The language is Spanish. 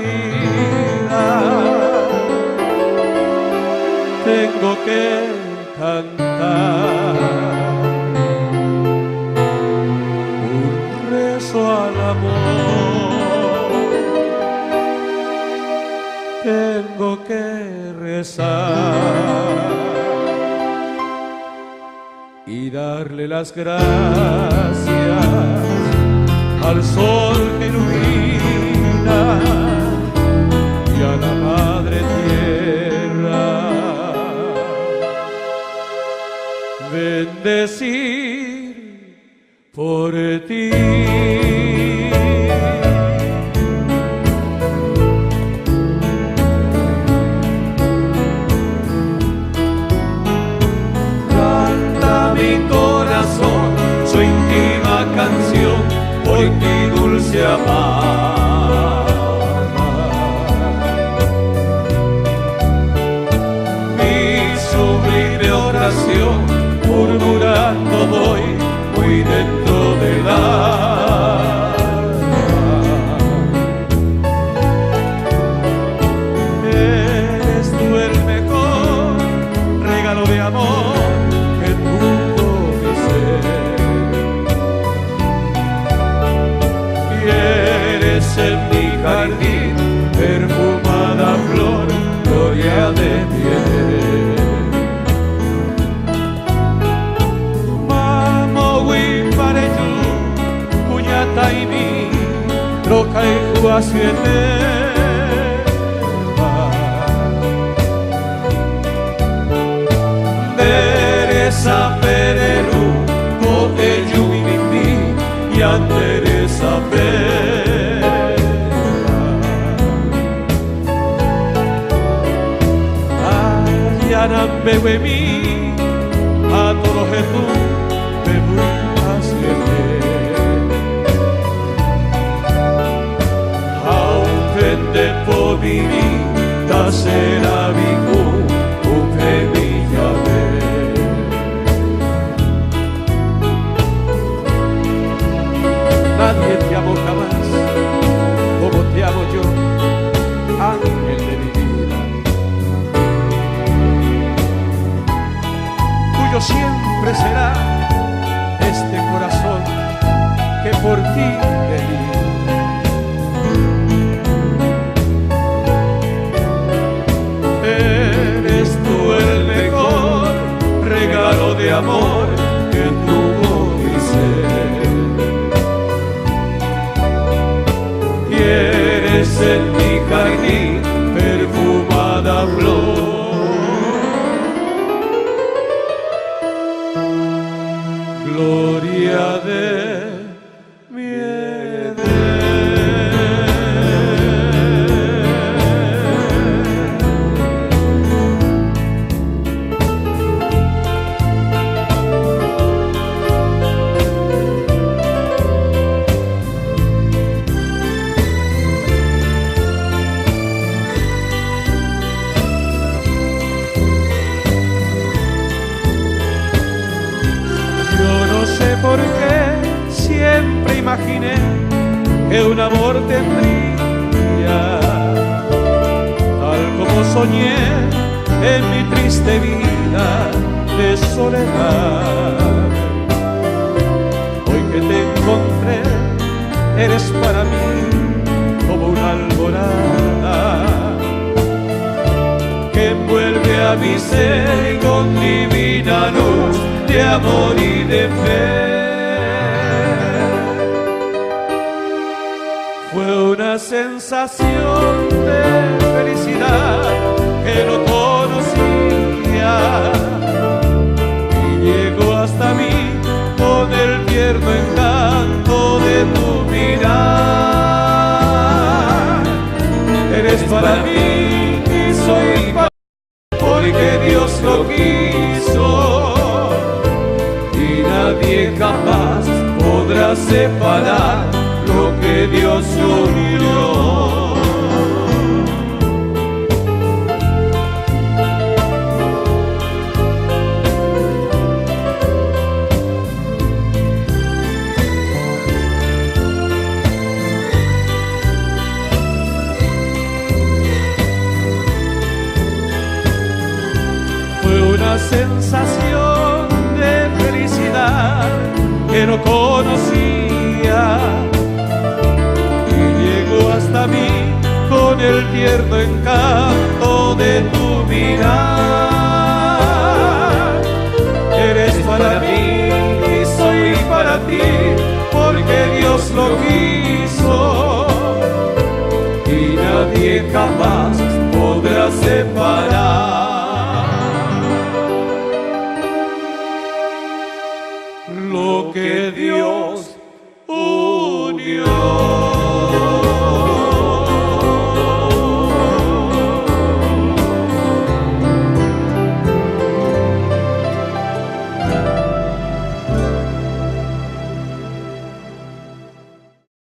vida. Tengo que cantar un rezo al amor. Tengo que rezar y darle las gracias al sol que ilumina y a la madre tierra. Bendecir por ti. Su íntima canción, hoy mi dulce amada. Mi sublime oración, murmurando voy muy dentro del alma. Eres tú el mejor regalo de amor que tuvo mi ser. En mi jardín, perfumada flor, gloria de piel. Mamo wimbareju, puñata y mi, troca y juaciete. Teresa Perelu, kote yumi mindi, ya Teresa Perelu. Bebe mi a todo Jesús me voy paciente. Aunque por vivir da será vivo un premillave. Nadie te amó jamás como te amo yo, ángel de mi vida. Siempre será este corazón que por ti pedí. Eres tú el mejor regalo de amor que tuvo mi ser. Y eres en mi jardín perfumada flor. Gloria de mi porque siempre imaginé que un amor tendría, tal como soñé en mi triste vida de soledad. Hoy que te encontré, eres para mí como una alborada que envuelve a mi ser con divina luz de amor y de fe. Fue una sensación de felicidad que no conocía y llegó hasta mí con el tierno encanto de tu mirar. Eres para mí y soy para ti, porque Dios lo quiso y nadie jamás podrá separar lo que Dios unió. una sensación de felicidad que no conocía y llegó hasta mí con el tierno encanto de tu mirar. Eres para mí y soy para ti, porque Dios lo quiso y nadie jamás